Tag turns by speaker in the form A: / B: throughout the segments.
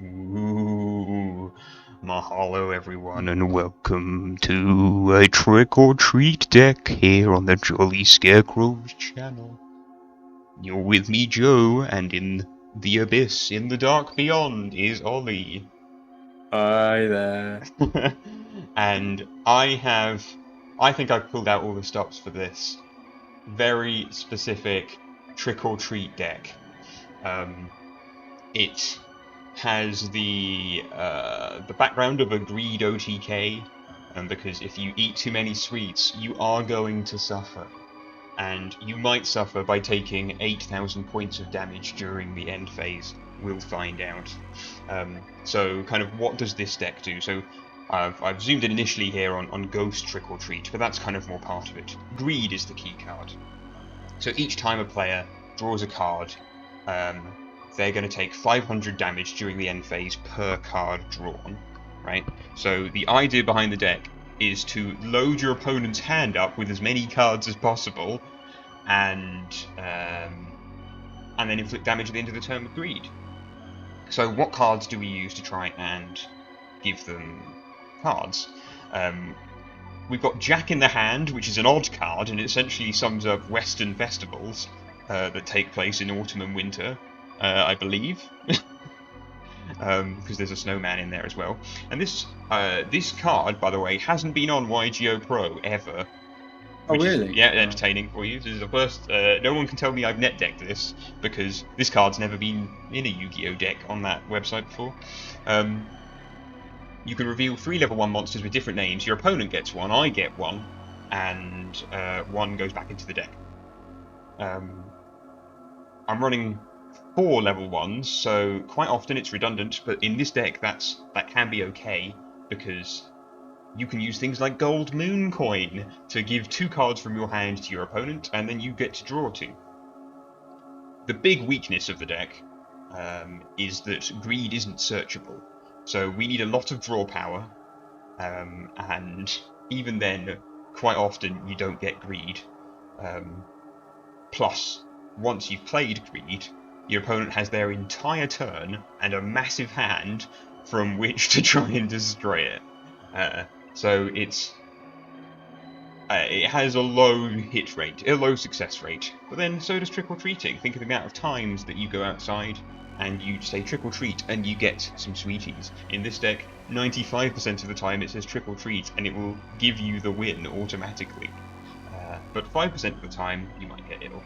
A: Ooh, mahalo everyone, and welcome to a trick or treat deck here on the Jolly Scarecrows channel. You're with me, Joe, and in the abyss, in the dark beyond, is Ollie.
B: Hi there.
A: And I think I've pulled out all the stops for this very specific trick or treat deck. It has the background of a Greed OTK, because if you eat too many sweets, you are going to suffer, and you might suffer by taking 8,000 points of damage during the end phase. We'll find out. So, kind of, what does this deck do? So, I've zoomed in initially here on Ghost Trick or Treat, but that's kind of more part of it. Greed is the key card. So each time a player draws a card, they're going to take 500 damage during the end phase per card drawn, right? So the idea behind the deck is to load your opponent's hand up with as many cards as possible, and then inflict damage at the end of the turn with Greed. So what cards do we use to try and give them cards? We've got Jack in the Hand, which is an odd card, and it essentially sums up Western festivals that take place in autumn and winter, I believe, because there's a snowman in there as well. And this card, by the way, hasn't been on YuGiOh Pro ever,
B: Oh,
A: which is
B: really?
A: entertaining for you. This is the first. No one can tell me I've net decked this, because this card's never been in a Yu-Gi-Oh deck on that website before. You can reveal 3 level 1 monsters with different names. Your opponent gets one, I get one, and one goes back into the deck. I'm running 4 level 1s, so quite often it's redundant, but in this deck that can be okay, because you can use things like Gold Moon Coin to give 2 cards from your hand to your opponent, and then you get to draw 2. The big weakness of the deck is that Greed isn't searchable. So we need a lot of draw power, and even then, quite often you don't get Greed. Plus, once you've played Greed, your opponent has their entire turn and a massive hand from which to try and destroy it. So it has a low hit rate, a low success rate, but then so does trick or treating. Think of the amount of times that you go outside and you say trick or treat and you get some sweeties. In this deck, 95% of the time it says trick or treat and it will give you the win automatically. But 5% of the time you might get ill.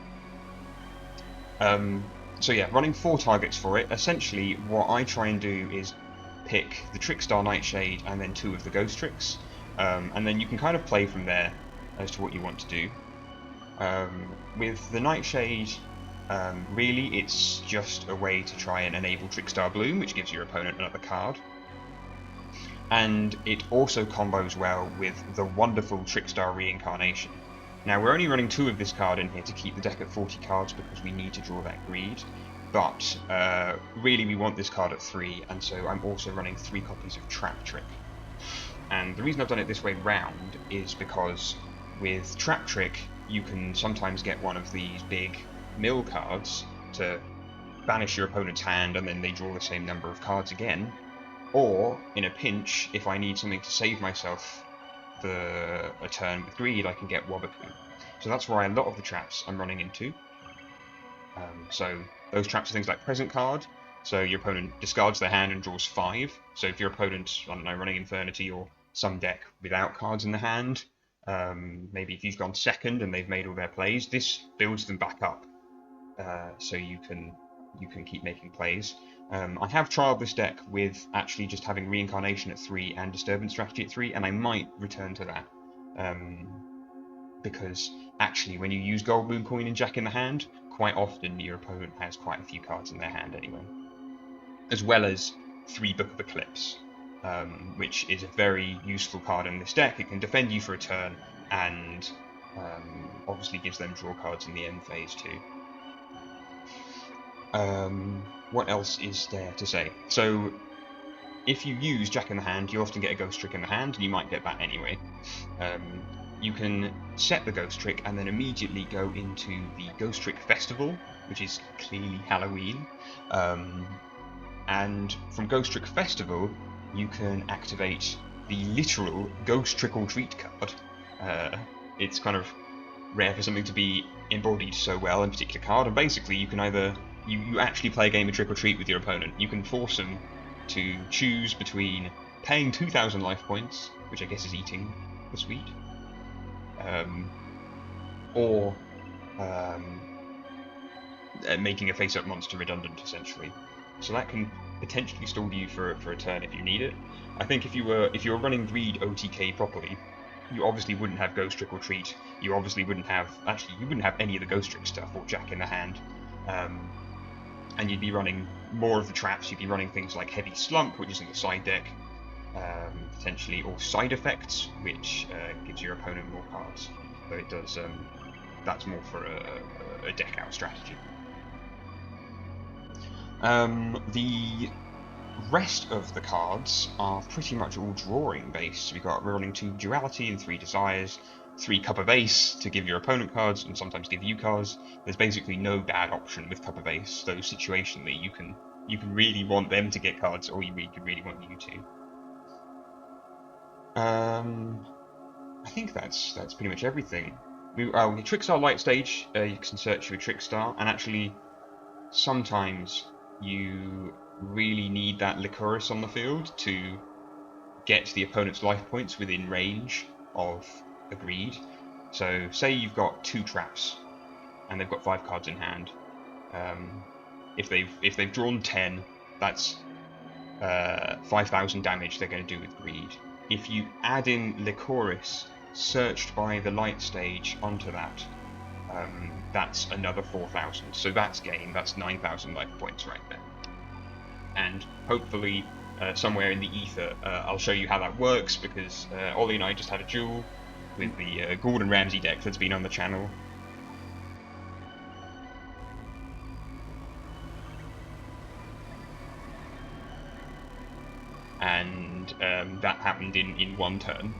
A: So yeah, running 4 targets for it. Essentially, what I try and do is pick the Trickstar Nightshade and then 2 of the Ghost Tricks, and then you can kind of play from there as to what you want to do. With the Nightshade, really it's just a way to try and enable Trickstar Bloom, which gives your opponent another card. And it also combos well with the wonderful Trickstar Reincarnation. Now, we're only running 2 of this card in here to keep the deck at 40 cards because we need to draw that Greed, but really we want this card at 3, and so I'm also running 3 copies of Trap Trick. And the reason I've done it this way round is because with Trap Trick you can sometimes get one of these big mill cards to banish your opponent's hand and then they draw the same number of cards again, or in a pinch, if I need something to save myself for a turn with Greed, I can get Wabaku. So that's why a lot of the traps I'm running into. So those traps are things like Present Card, so your opponent discards their hand and draws 5. So if your opponent's, I don't know, running Infernity or some deck without cards in the hand, maybe if you've gone second and they've made all their plays, this builds them back up, so you can keep making plays. I have trialed this deck with actually just having Reincarnation at 3 and Disturbance Strategy at 3, and I might return to that. Because actually, when you use Gold Moon Coin and Jack in the Hand, quite often your opponent has quite a few cards in their hand anyway. As well as 3 Book of Eclipse, which is a very useful card in this deck. It can defend you for a turn, and obviously gives them draw cards in the end phase too. What else is there to say? So, if you use Jack in the Hand, you often get a Ghost Trick in the hand, and you might get that anyway. You can set the Ghost Trick and then immediately go into the Ghost Trick Festival, which is clearly Halloween, And from Ghost Trick Festival, you can activate the literal Ghost Trick or Treat card. It's kind of rare for something to be embodied so well in a particular card, and basically you can either you actually play a game of Trick or Treat with your opponent. You can force them to choose between paying 2,000 life points, which I guess is eating the sweet, or making a face-up monster redundant, essentially. So that can potentially stall you for a turn if you need it. I think if you were running Greed OTK properly, you obviously wouldn't have Ghost Trick or Treat. You obviously wouldn't have any of the Ghost Trick stuff or Jack in the Hand, and you'd be running more of the traps. You'd be running things like Heavy Slump, which is in the side deck, potentially, or Side Effects, which gives your opponent more cards. But it does. That's more for a deck out strategy. The rest of the cards are pretty much all drawing based. We're running 2 Duality and 3 Desires, 3 Cup of Ace to give your opponent cards and sometimes give you cards. There's basically no bad option with Cup of Ace, though situationally you can really want them to get cards, or you really want you to. I think that's pretty much everything. Trickstar Light Stage, you can search for Trickstar, and actually sometimes you really need that Lycoris on the field to get the opponent's life points within range of a Greed. So say you've got 2 traps and they've got 5 cards in hand. If they've drawn 10, that's 5,000 damage they're going to do with Greed. If you add in Lycoris searched by the light stage onto that, that's another 4,000. So that's game. That's 9,000 life points right there. And hopefully, somewhere in the ether, I'll show you how that works, because Ollie and I just had a duel with the Gordon Ramsay deck that's been on the channel. And that happened in 1 turn.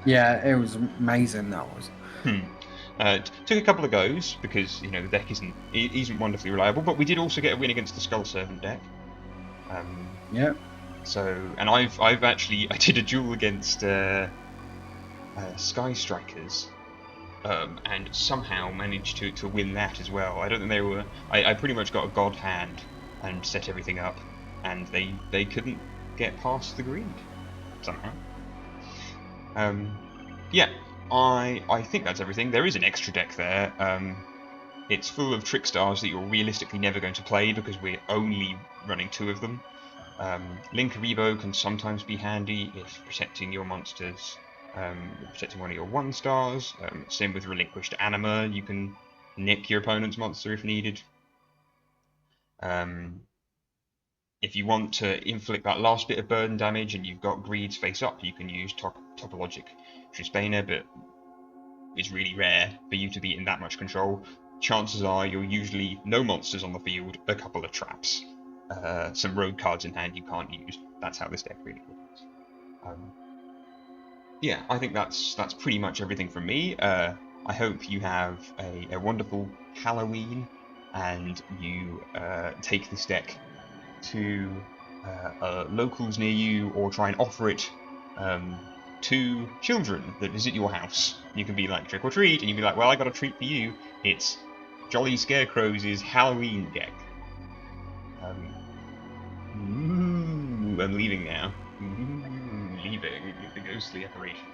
B: Yeah, it was amazing. That was.
A: Took a couple of goes because the deck isn't wonderfully reliable, but we did also get a win against the Skull Servant deck.
B: Yeah.
A: So, and I did a duel against Sky Strikers, and somehow managed to win that as well. I don't think they were. I pretty much got a god hand and set everything up, and they couldn't get past the Greed somehow. Yeah. I think that's everything. There is an extra deck there. It's full of Trickstars that you're realistically never going to play because we're only running 2 of them. Link Revo can sometimes be handy if protecting your monsters, protecting one of your 1-stars. Same with Relinquished Anima, you can nick your opponent's monster if needed. If you want to inflict that last bit of burden damage and you've got Greeds face up, you can use Topologic Trisbane, but it's really rare for you to be in that much control. Chances are you're usually no monsters on the field, a couple of traps, some road cards in hand you can't use. That's how this deck really works. Yeah, I think that's pretty much everything from me. I hope you have a wonderful Halloween, and you take this deck to locals near you, or try and offer it to children that visit your house. You can be like, trick or treat, and you can be like, well, I got a treat for you. It's Jolly Scarecrow's Halloween deck. I'm leaving now. Leaving the ghostly apparition.